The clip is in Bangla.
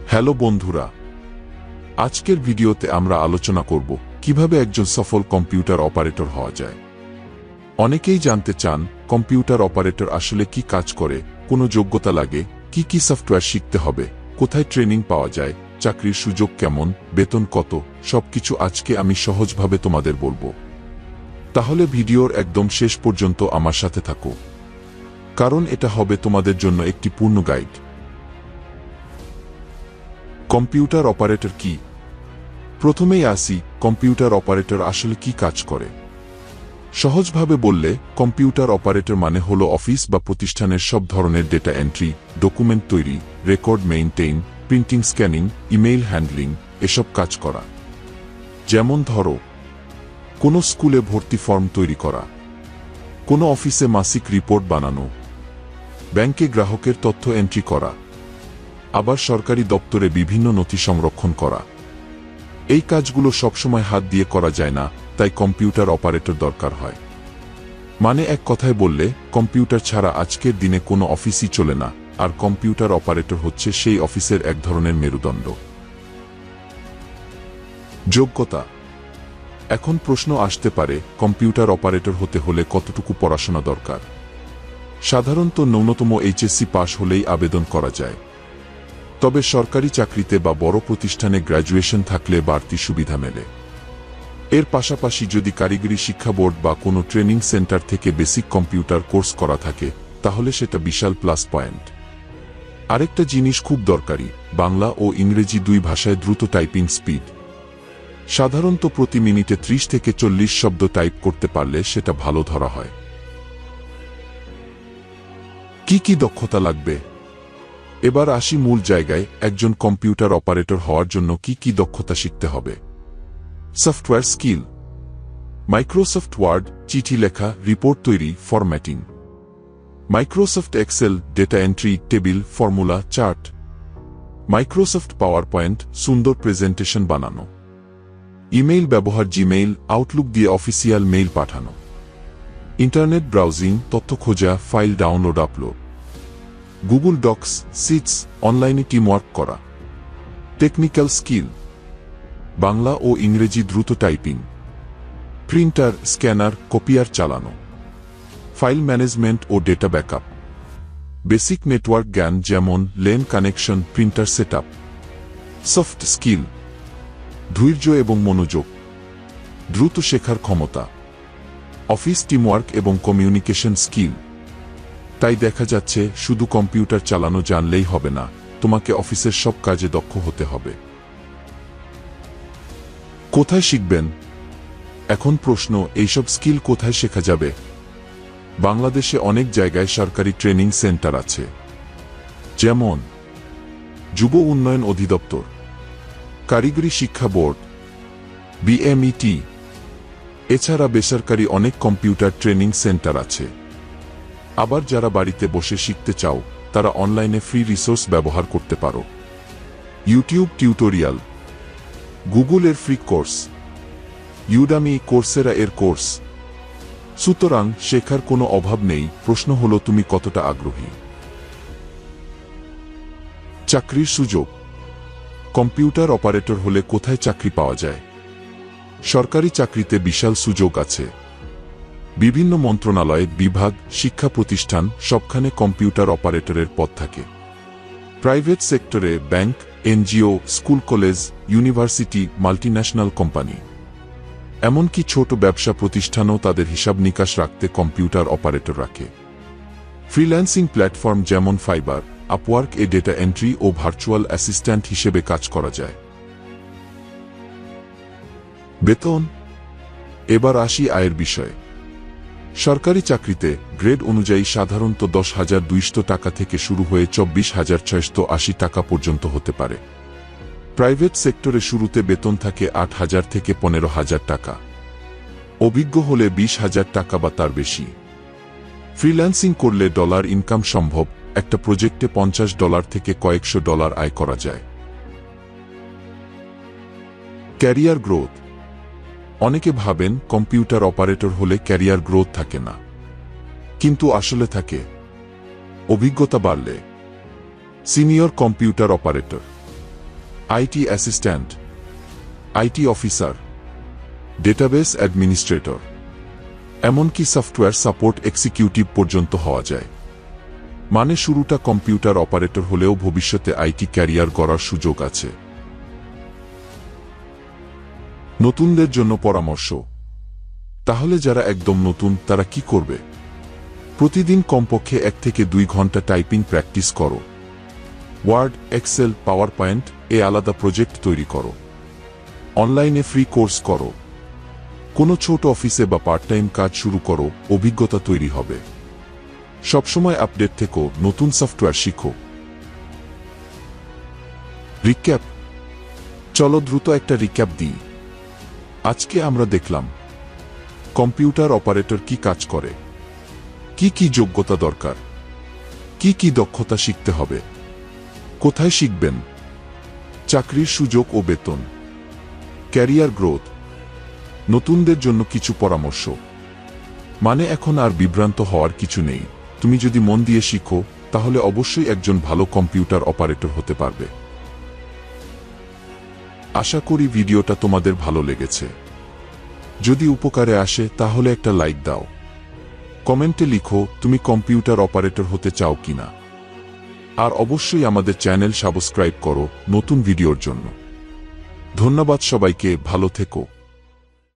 হ্যালো বন্ধুরা, আজকের ভিডিওতে আমরা আলোচনা করব কিভাবে একজন সফল কম্পিউটার অপারেটর হওয়া যায়। অনেকেই জানতে চান কম্পিউটার অপারেটর আসলে কি কাজ করে, কোনো যোগ্যতা লাগে, কি সফটওয়্যার শিখতে হবে, কোথায় ট্রেনিং পাওয়া যায়, চাকরির সুযোগ কেমন, বেতন কত, সবকিছু আজকে আমি সহজভাবে তোমাদের বলবো। তাহলে ভিডিওর একদম শেষ পর্যন্ত আমার সাথে থাকো, কারণ এটা হবে তোমাদের জন্য একটি পূর্ণ গাইড। কম্পিউটার অপারেটর কি? প্রথমেই আসি, কম্পিউটার অপারেটর আসলে কি কাজ করে। সহজভাবে বললে কম্পিউটার অপারেটর মানে হলো অফিস বা প্রতিষ্ঠানের সব ধরনের ডেটা এন্ট্রি, ডকুমেন্ট তৈরি, record maintain, printing, scanning, email handling, এসব কাজ করা। যেমন ধরো, কোনো স্কুলে ভর্তি ফর্ম তৈরি করা, কোনো অফিসে মাসিক রিপোর্ট বানানো, ব্যাংকে গ্রাহকের তথ্য এন্ট্রি করা, আবার সরকারি দপ্তরে বিভিন্ন নথি সংরক্ষণ করা। এই কাজগুলো সবসময় হাত দিয়ে করা যায় না, তাই কম্পিউটার অপারেটর দরকার হয়। মানে এক কথায় বললে, কম্পিউটার ছাড়া আজকের দিনে কোনো অফিসই চলে না, আর কম্পিউটার অপারেটর হচ্ছে সেই অফিসের এক ধরনের মেরুদণ্ড। যোগ্যতা। এখন প্রশ্ন আসতে পারে, কম্পিউটার অপারেটর হতে হলে কতটুকু পড়াশোনা দরকার? সাধারণত ন্যূনতম এইচএসসি পাস হলেই আবেদন করা যায়। তবে সরকারি চাকরিতে বা বড় প্রতিষ্ঠানে গ্র্যাজুয়েশন থাকলে বাড়তি সুবিধা মেলে। এর পাশাপাশি যদি কারিগরি শিক্ষা বোর্ড বা কোনো ট্রেনিং সেন্টার থেকে বেসিক কম্পিউটার কোর্স করা থাকে, তাহলে সেটা বিশাল প্লাস পয়েন্ট। আরেকটা জিনিস খুব দরকারি, বাংলা ও ইংরেজি দুই ভাষায় দ্রুত টাইপিং স্পিড। সাধারণত প্রতি মিনিটে 30 থেকে 40 শব্দ টাইপ করতে পারলে সেটা ভালো ধরা হয়। কি দক্ষতা লাগবে? এবার আসি মূল জায়গায়, একজন কম্পিউটার অপারেটর হওয়ার জন্য কি দক্ষতা শিখতে হবে। Software skill. মাইক্রোসফট ওয়ার্ড, চিঠি লেখা, রিপোর্ট তৈরি, formatting. Microsoft Excel, data entry, table, formula, chart. Microsoft PowerPoint, সুন্দর প্রেজেন্টেশন বানানো। ইমেইল ব্যবহার, জিমেইল, আউটলুক দিয়ে অফিসিয়াল মেইল পাঠানো। ইন্টারনেট ব্রাউজিং, তথ্য খোঁজা, file download, upload. Google Docs, sheets, অনলাইনে টিমওয়ার্ক করা। Technical skill. বাংলা ও ইংরেজি দ্রুত টাইপিং। প্রিন্টার, স্ক্যানার, কপিয়ার চালানো। ফাইল ম্যানেজমেন্ট ও ডেটা ব্যাকআপ। বেসিক নেটওয়ার্ক জ্ঞান, যেমন LAN connection, printer setup. Soft skill. ধৈর্য এবং মনোযোগ, দ্রুত শেখার ক্ষমতা। অফিস টিমওয়ার্ক এবং কমিউনিকেশন স্কিল। তাই দেখা যাচ্ছে শুধু কম্পিউটার চালানো জানলেই হবে না, তোমাকে অফিসের সব কাজে দক্ষ হতে হবে। কোথায় শিখবেন? এখন প্রশ্ন, এইসব স্কিল কোথায় শেখা যাবে? বাংলাদেশে অনেক জায়গায় সরকারি ট্রেনিং সেন্টার আছে, যেমন যুব উন্নয়ন অধিদপ্তর, কারিগরি শিক্ষা বোর্ড, বিএমইটি। এছাড়া বেসরকারি অনেক কম্পিউটার ট্রেনিং সেন্টার আছে। আবার যারা বাড়িতে বসে শিখতে চাও, তারা অনলাইনে ফ্রি রিসোর্স ব্যবহার করতে পারো। ইউটিউব টিউটোরিয়াল, গুগল এর ফ্রি কোর্স, ইউডামি, কোর্সেরা এর কোর্স। সুতরাং শেখার কোনো অভাব নেই, প্রশ্ন হলো তুমি কতটা আগ্রহী। চাকরির সুযোগ। কম্পিউটার অপারেটর হলে কোথায় চাকরি পাওয়া যায়? সরকারি চাকরিতে বিশাল সুযোগ আছে। বিভিন্ন মন্ত্রণালয়, বিভাগ, শিক্ষা প্রতিষ্ঠান, সবখানে কম্পিউটার অপারেটরের পদ থাকে। প্রাইভেট সেক্টরে bank, NGO, school, college, university, multinational company, এমনকি ছোট ব্যবসা প্রতিষ্ঠানও তাদের হিসাব নিকাশ রাখতে কম্পিউটার অপারেটর রাখে। ফ্রিল্যান্সিং প্ল্যাটফর্ম যেমন ফাইবার, আপওয়ার্ক এ ডেটা এন্ট্রি ও ভার্চুয়াল অ্যাসিস্ট্যান্ট হিসেবে কাজ করা যায়। বেতন। এবার আসি আয়ের বিষয়ে। সরকারি চাকরিতে গ্রেড অনুযায়ী সাধারণত 10,200 টাকা থেকে শুরু হয়ে 24,680 টাকা পর্যন্ত হতে পারে। প্রাইভেট সেক্টরে শুরুতে বেতন থাকে 8,000 থেকে 15,000 টাকা। অভিজ্ঞ হলে 20,000 টাকা বা তার বেশি। ফ্রিল্যান্সিং করলে ডলার ইনকাম সম্ভব, একটা প্রজেক্টে $50 থেকে কয়েকশো ডলার আয় করা যায়। Career growth. অনেকে ভাবেন কম্পিউটার অপারেটর হলে ক্যারিয়ার গ্রোথ থাকে না, কিন্তু আসলে থাকে। অভিজ্ঞতা বাড়লে senior computer operator, IT assistant, IT officer, database administrator, এমনকি সফটওয়্যার সাপোর্ট এক্সিকিউটিভ পর্যন্ত হওয়া যায়। মানে শুরুটা কম্পিউটার অপারেটর হলেও ভবিষ্যতে আইটি ক্যারিয়ার গড়ার সুযোগ আছে। নতুনদের জন্য পরামর্শ। তাহলে যারা একদম নতুন তারা কি করবে? প্রতিদিন কমপক্ষে 1 থেকে 2 ঘন্টা টাইপিং প্র্যাকটিস করো। ওয়ার্ড, এক্সেল, পাওয়ার পয়েন্ট আলাদা প্রজেক্ট তৈরি করো। অনলাইনে ফ্রি কোর্স করো। কোনো ছোট অফিসে বা পার্ট টাইম কাজ শুরু করো, অভিজ্ঞতা তৈরি হবে। সবসময় আপডেট থেকো, নতুন সফটওয়্যার শিখো। রিক্যাপ। চলো দ্রুত একটা রিক্যাপ দিই। আজকে আমরা দেখলাম কম্পিউটার অপারেটর কি কাজ করে, কি কি যোগ্যতা দরকার, কি কি দক্ষতা শিখতে হবে, কোথায় শিখবেন, চাকরির সুযোগ ও বেতন, ক্যারিয়ার গ্রোথ, নতুনদের জন্য কিছু পরামর্শ। মানে এখন আর বিভ্রান্ত হওয়ার কিছু নেই। তুমি যদি মন দিয়ে শিখো তাহলে অবশ্যই একজন ভালো কম্পিউটার অপারেটর হতে পারবে। আশা করি ভিডিওটা তোমাদের ভালো লেগেছে। যদি উপকারে আসে তাহলে একটা লাইক দাও। কমেন্টে লিখো তুমি কম্পিউটার অপারেটর হতে চাও কিনা। আর অবশ্যই আমাদের চ্যানেল সাবস্ক্রাইব করো নতুন ভিডিওর জন্য। ধন্যবাদ সবাইকে, ভালো থেকো।